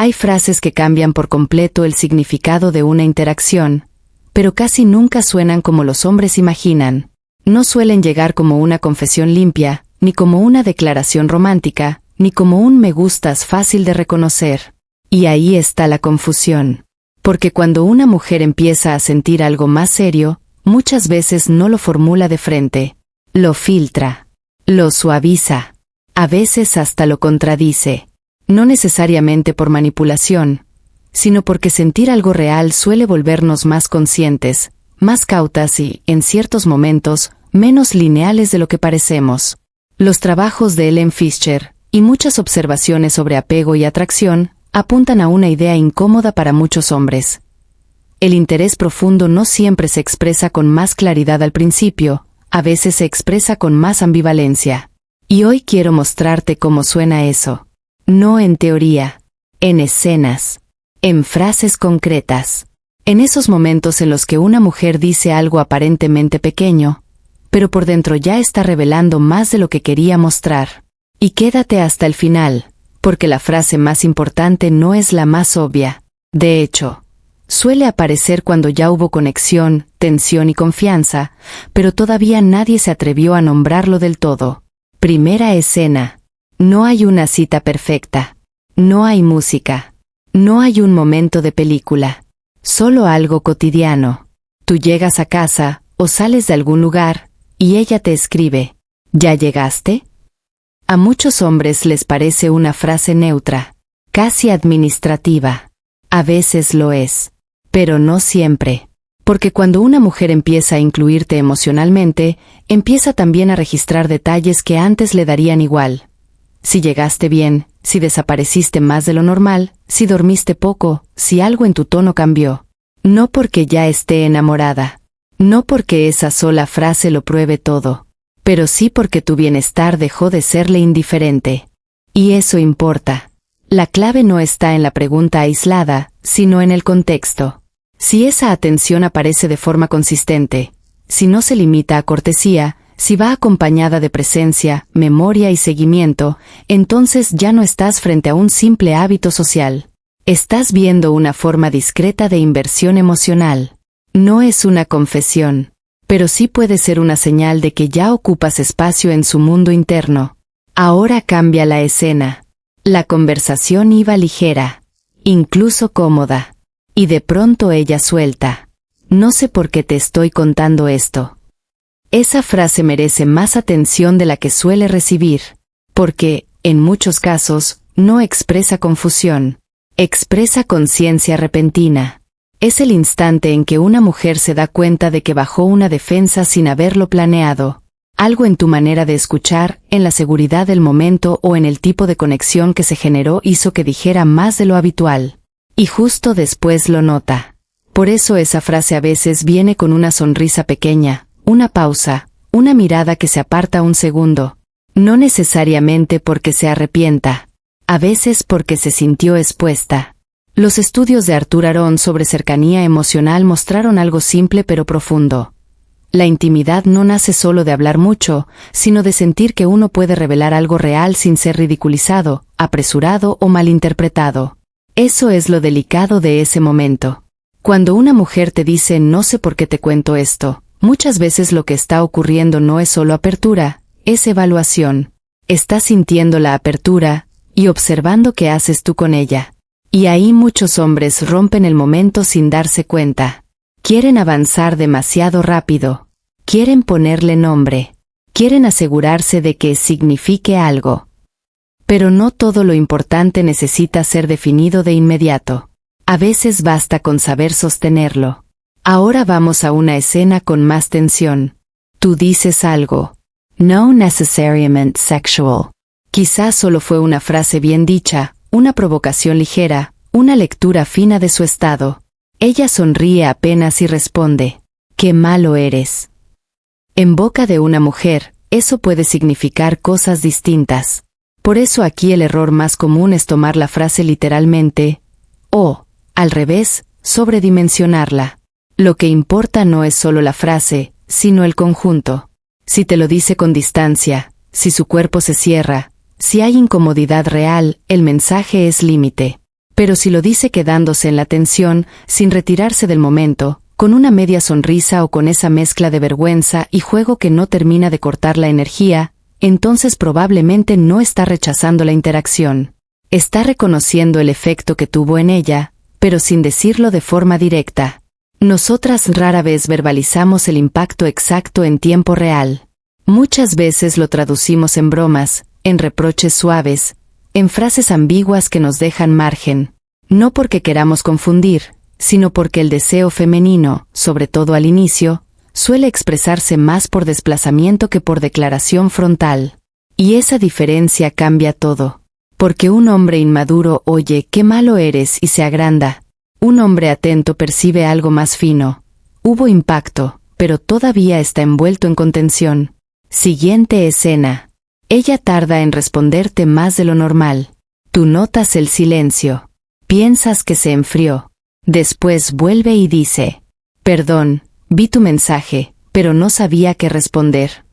Hay frases que cambian por completo el significado de una interacción, pero casi nunca suenan como los hombres imaginan. No suelen llegar como una confesión limpia, ni como una declaración romántica, ni como un me gustas fácil de reconocer. Y ahí está la confusión. Porque cuando una mujer empieza a sentir algo más serio, muchas veces no lo formula de frente. Lo filtra. Lo suaviza. A veces hasta lo contradice. No necesariamente por manipulación, sino porque sentir algo real suele volvernos más conscientes, más cautas y, en ciertos momentos, menos lineales de lo que parecemos. Los trabajos de Ellen Fisher, y muchas observaciones sobre apego y atracción, apuntan a una idea incómoda para muchos hombres. El interés profundo no siempre se expresa con más claridad al principio, a veces se expresa con más ambivalencia. Y hoy quiero mostrarte cómo suena eso. No en teoría, en escenas, en frases concretas. En esos momentos en los que una mujer dice algo aparentemente pequeño, pero por dentro ya está revelando más de lo que quería mostrar. Y quédate hasta el final, porque la frase más importante no es la más obvia. De hecho, suele aparecer cuando ya hubo conexión, tensión y confianza, pero todavía nadie se atrevió a nombrarlo del todo. Primera escena. No hay una cita perfecta. No hay música. No hay un momento de película. Solo algo cotidiano. Tú llegas a casa, o sales de algún lugar, y ella te escribe, ¿ya llegaste? A muchos hombres les parece una frase neutra, casi administrativa. A veces lo es, pero no siempre. Porque cuando una mujer empieza a incluirte emocionalmente, empieza también a registrar detalles que antes le darían igual. Si llegaste bien, si desapareciste más de lo normal, si dormiste poco, si algo en tu tono cambió. No porque ya esté enamorada. No porque esa sola frase lo pruebe todo. Pero sí porque tu bienestar dejó de serle indiferente. Y eso importa. La clave no está en la pregunta aislada, sino en el contexto. Si esa atención aparece de forma consistente, si no se limita a cortesía, si va acompañada de presencia, memoria y seguimiento, entonces ya no estás frente a un simple hábito social. Estás viendo una forma discreta de inversión emocional. No es una confesión, pero sí puede ser una señal de que ya ocupas espacio en su mundo interno. Ahora cambia la escena. La conversación iba ligera, incluso cómoda. Y de pronto ella suelta. No sé por qué te estoy contando esto. Esa frase merece más atención de la que suele recibir, porque, en muchos casos, no expresa confusión, expresa conciencia repentina. Es el instante en que una mujer se da cuenta de que bajó una defensa sin haberlo planeado. Algo en tu manera de escuchar, en la seguridad del momento o en el tipo de conexión que se generó hizo que dijera más de lo habitual. Y justo después lo nota. Por eso esa frase a veces viene con una sonrisa pequeña, una pausa, una mirada que se aparta un segundo. No necesariamente porque se arrepienta. A veces porque se sintió expuesta. Los estudios de Arthur Aron sobre cercanía emocional mostraron algo simple pero profundo. La intimidad no nace solo de hablar mucho, sino de sentir que uno puede revelar algo real sin ser ridiculizado, apresurado o malinterpretado. Eso es lo delicado de ese momento. Cuando una mujer te dice no sé por qué te cuento esto, muchas veces lo que está ocurriendo no es solo apertura, es evaluación. Estás sintiendo la apertura y observando qué haces tú con ella. Y ahí muchos hombres rompen el momento sin darse cuenta. Quieren avanzar demasiado rápido. Quieren ponerle nombre. Quieren asegurarse de que signifique algo. Pero no todo lo importante necesita ser definido de inmediato. A veces basta con saber sostenerlo. Ahora vamos a una escena con más tensión. Tú dices algo. No necessariamente sexual. Quizás solo fue una frase bien dicha, una provocación ligera, una lectura fina de su estado. Ella sonríe apenas y responde, «¡Qué malo eres!». En boca de una mujer, eso puede significar cosas distintas. Por eso aquí el error más común es tomar la frase literalmente, o, al revés, sobredimensionarla. Lo que importa no es solo la frase, sino el conjunto. Si te lo dice con distancia, si su cuerpo se cierra, si hay incomodidad real, el mensaje es límite. Pero si lo dice quedándose en la tensión, sin retirarse del momento, con una media sonrisa o con esa mezcla de vergüenza y juego que no termina de cortar la energía, entonces probablemente no está rechazando la interacción. Está reconociendo el efecto que tuvo en ella, pero sin decirlo de forma directa. Nosotras rara vez verbalizamos el impacto exacto en tiempo real. Muchas veces lo traducimos en bromas, en reproches suaves, en frases ambiguas que nos dejan margen. No porque queramos confundir, sino porque el deseo femenino, sobre todo al inicio, suele expresarse más por desplazamiento que por declaración frontal. Y esa diferencia cambia todo. Porque un hombre inmaduro oye «qué malo eres» y se agranda. Un hombre atento percibe algo más fino. Hubo impacto, pero todavía está envuelto en contención. Siguiente escena. Ella tarda en responderte más de lo normal. Tú notas el silencio. Piensas que se enfrió. Después vuelve y dice: «Perdón, vi tu mensaje, pero no sabía qué responder».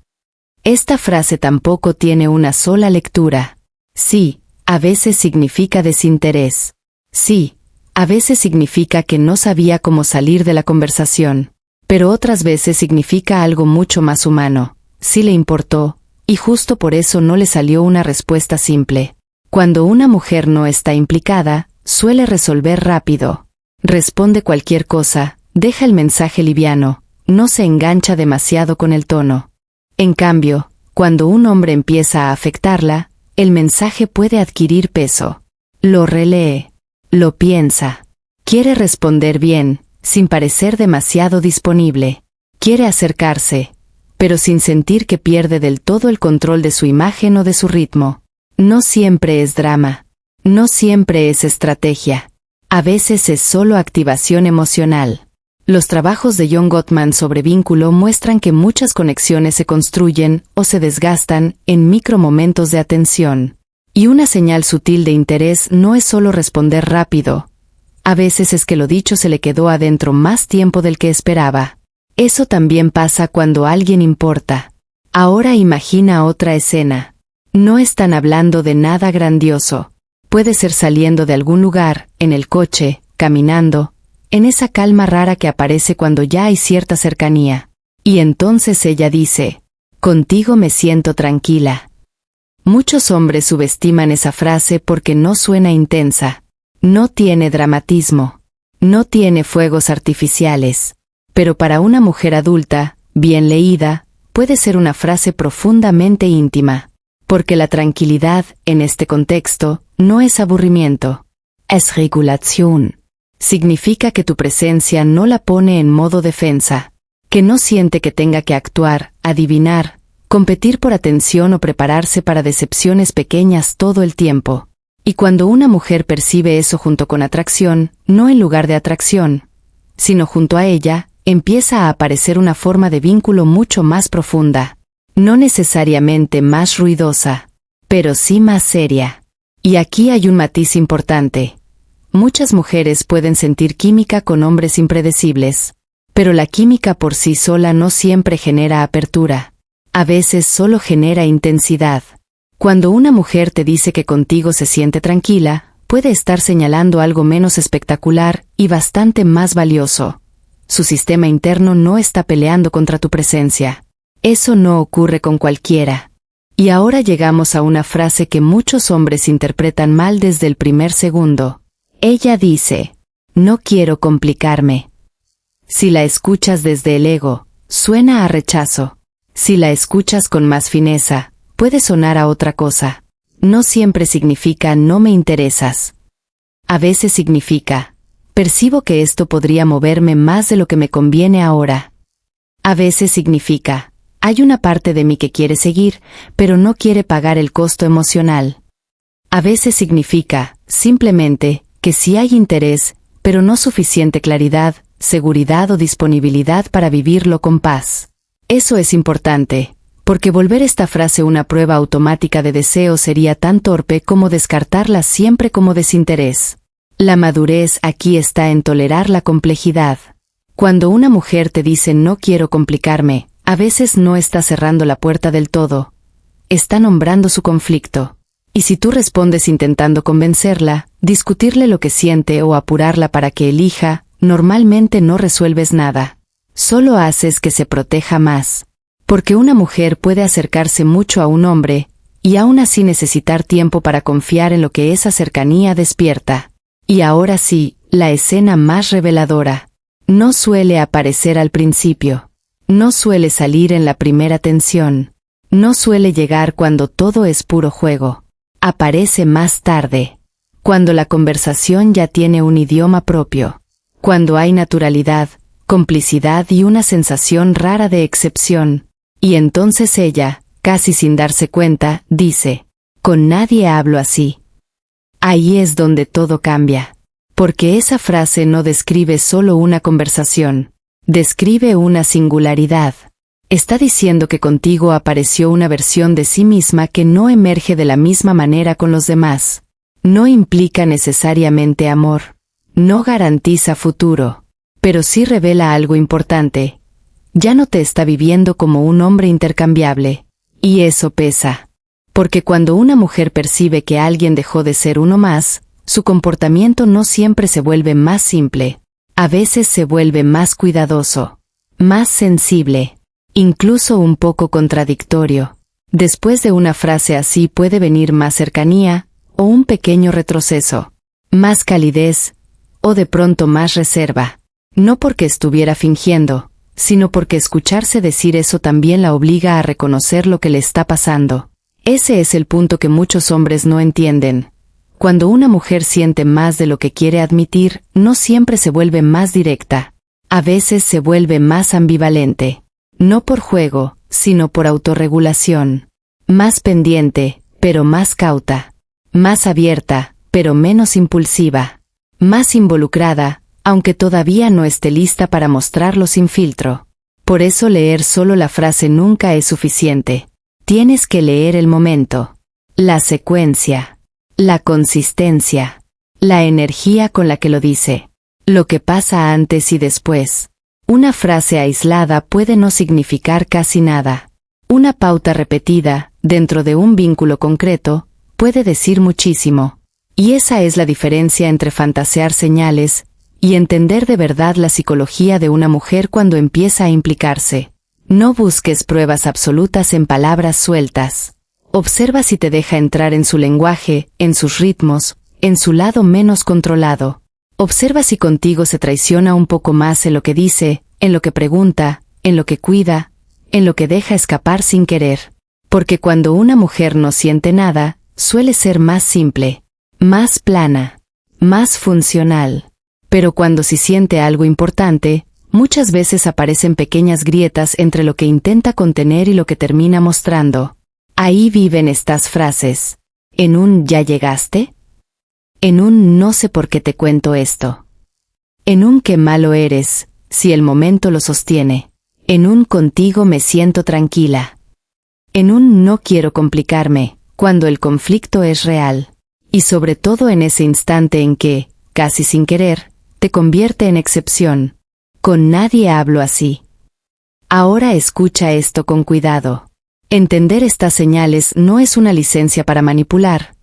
Esta frase tampoco tiene una sola lectura. Sí, a veces significa desinterés. Sí, a veces significa que no sabía cómo salir de la conversación. Pero otras veces significa algo mucho más humano. Sí le importó, y justo por eso no le salió una respuesta simple. Cuando una mujer no está implicada, suele resolver rápido. Responde cualquier cosa, deja el mensaje liviano, no se engancha demasiado con el tono. En cambio, cuando un hombre empieza a afectarla, el mensaje puede adquirir peso. Lo relee. Lo piensa. Quiere responder bien, sin parecer demasiado disponible. Quiere acercarse, pero sin sentir que pierde del todo el control de su imagen o de su ritmo. No siempre es drama. No siempre es estrategia. A veces es solo activación emocional. Los trabajos de John Gottman sobre vínculo muestran que muchas conexiones se construyen o se desgastan en micromomentos de atención. Y una señal sutil de interés no es solo responder rápido. A veces es que lo dicho se le quedó adentro más tiempo del que esperaba. Eso también pasa cuando alguien importa. Ahora imagina otra escena. No están hablando de nada grandioso. Puede ser saliendo de algún lugar, en el coche, caminando, en esa calma rara que aparece cuando ya hay cierta cercanía. Y entonces ella dice: «Contigo me siento tranquila». Muchos hombres subestiman esa frase porque no suena intensa. No tiene dramatismo. No tiene fuegos artificiales. Pero para una mujer adulta, bien leída, puede ser una frase profundamente íntima. Porque la tranquilidad, en este contexto, no es aburrimiento. Es regulación. Significa que tu presencia no la pone en modo defensa. Que no siente que tenga que actuar, adivinar, competir por atención o prepararse para decepciones pequeñas todo el tiempo. Y cuando una mujer percibe eso junto con atracción, no en lugar de atracción, sino junto a ella, empieza a aparecer una forma de vínculo mucho más profunda. No necesariamente más ruidosa, pero sí más seria. Y aquí hay un matiz importante. Muchas mujeres pueden sentir química con hombres impredecibles, pero la química por sí sola no siempre genera apertura. A veces solo genera intensidad. Cuando una mujer te dice que contigo se siente tranquila, puede estar señalando algo menos espectacular y bastante más valioso. Su sistema interno no está peleando contra tu presencia. Eso no ocurre con cualquiera. Y ahora llegamos a una frase que muchos hombres interpretan mal desde el primer segundo. Ella dice: «No quiero complicarme». Si la escuchas desde el ego, suena a rechazo. Si la escuchas con más fineza, puede sonar a otra cosa. No siempre significa «no me interesas». A veces significa «percibo que esto podría moverme más de lo que me conviene ahora». A veces significa «hay una parte de mí que quiere seguir, pero no quiere pagar el costo emocional». A veces significa, simplemente, que sí hay interés, pero no suficiente claridad, seguridad o disponibilidad para vivirlo con paz. Eso es importante, porque volver esta frase una prueba automática de deseo sería tan torpe como descartarla siempre como desinterés. La madurez aquí está en tolerar la complejidad. Cuando una mujer te dice «no quiero complicarme», a veces no está cerrando la puerta del todo. Está nombrando su conflicto. Y si tú respondes intentando convencerla, discutirle lo que siente o apurarla para que elija, normalmente no resuelves nada. Solo haces que se proteja más. Porque una mujer puede acercarse mucho a un hombre, y aún así necesitar tiempo para confiar en lo que esa cercanía despierta. Y ahora sí, la escena más reveladora. No suele aparecer al principio. No suele salir en la primera tensión. No suele llegar cuando todo es puro juego. Aparece más tarde. Cuando la conversación ya tiene un idioma propio. Cuando hay naturalidad, complicidad y una sensación rara de excepción. Y entonces ella, casi sin darse cuenta, dice: «Con nadie hablo así». Ahí es donde todo cambia. Porque esa frase no describe solo una conversación. Describe una singularidad. Está diciendo que contigo apareció una versión de sí misma que no emerge de la misma manera con los demás. No implica necesariamente amor. No garantiza futuro. Pero sí revela algo importante. Ya no te está viviendo como un hombre intercambiable. Y eso pesa. Porque cuando una mujer percibe que alguien dejó de ser uno más, su comportamiento no siempre se vuelve más simple. A veces se vuelve más cuidadoso. Más sensible. Incluso un poco contradictorio. Después de una frase así puede venir más cercanía, o un pequeño retroceso. Más calidez, o de pronto más reserva. No porque estuviera fingiendo, sino porque escucharse decir eso también la obliga a reconocer lo que le está pasando. Ese es el punto que muchos hombres no entienden. Cuando una mujer siente más de lo que quiere admitir, no siempre se vuelve más directa. A veces se vuelve más ambivalente. No por juego, sino por autorregulación. Más pendiente, pero más cauta. Más abierta, pero menos impulsiva. Más involucrada, aunque todavía no esté lista para mostrarlo sin filtro. Por eso leer solo la frase nunca es suficiente. Tienes que leer el momento. La secuencia. La consistencia. La energía con la que lo dice. Lo que pasa antes y después. Una frase aislada puede no significar casi nada. Una pauta repetida, dentro de un vínculo concreto, puede decir muchísimo. Y esa es la diferencia entre fantasear señales y entender de verdad la psicología de una mujer cuando empieza a implicarse. No busques pruebas absolutas en palabras sueltas. Observa si te deja entrar en su lenguaje, en sus ritmos, en su lado menos controlado. Observa si contigo se traiciona un poco más en lo que dice, en lo que pregunta, en lo que cuida, en lo que deja escapar sin querer. Porque cuando una mujer no siente nada, suele ser más simple, más plana, más funcional. Pero cuando sí siente algo importante, muchas veces aparecen pequeñas grietas entre lo que intenta contener y lo que termina mostrando. Ahí viven estas frases. ¿En un «ya llegaste?» En un «no sé por qué te cuento esto». En un «qué malo eres», si el momento lo sostiene. En un «contigo me siento tranquila». En un «no quiero complicarme», cuando el conflicto es real. Y sobre todo en ese instante en que, casi sin querer, te convierte en excepción. Con nadie hablo así. Ahora escucha esto con cuidado. Entender estas señales no es una licencia para manipular,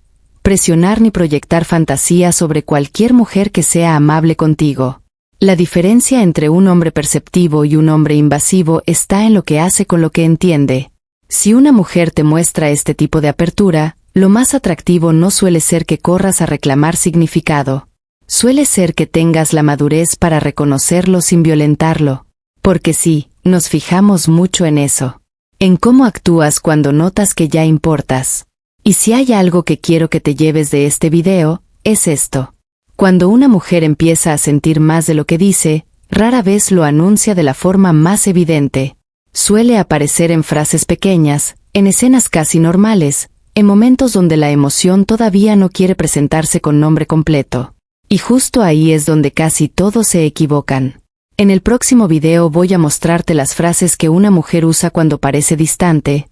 presionar ni proyectar fantasía sobre cualquier mujer que sea amable contigo. La diferencia entre un hombre perceptivo y un hombre invasivo está en lo que hace con lo que entiende. Si una mujer te muestra este tipo de apertura, lo más atractivo no suele ser que corras a reclamar significado. Suele ser que tengas la madurez para reconocerlo sin violentarlo. Porque sí, nos fijamos mucho en eso. En cómo actúas cuando notas que ya importas. Y si hay algo que quiero que te lleves de este video, es esto. Cuando una mujer empieza a sentir más de lo que dice, rara vez lo anuncia de la forma más evidente. Suele aparecer en frases pequeñas, en escenas casi normales, en momentos donde la emoción todavía no quiere presentarse con nombre completo. Y justo ahí es donde casi todos se equivocan. En el próximo video voy a mostrarte las frases que una mujer usa cuando parece distante,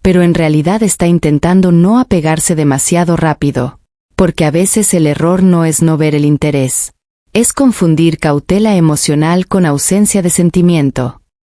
pero en realidad está intentando no apegarse demasiado rápido, porque a veces el error no es no ver el interés, es confundir cautela emocional con ausencia de sentimiento.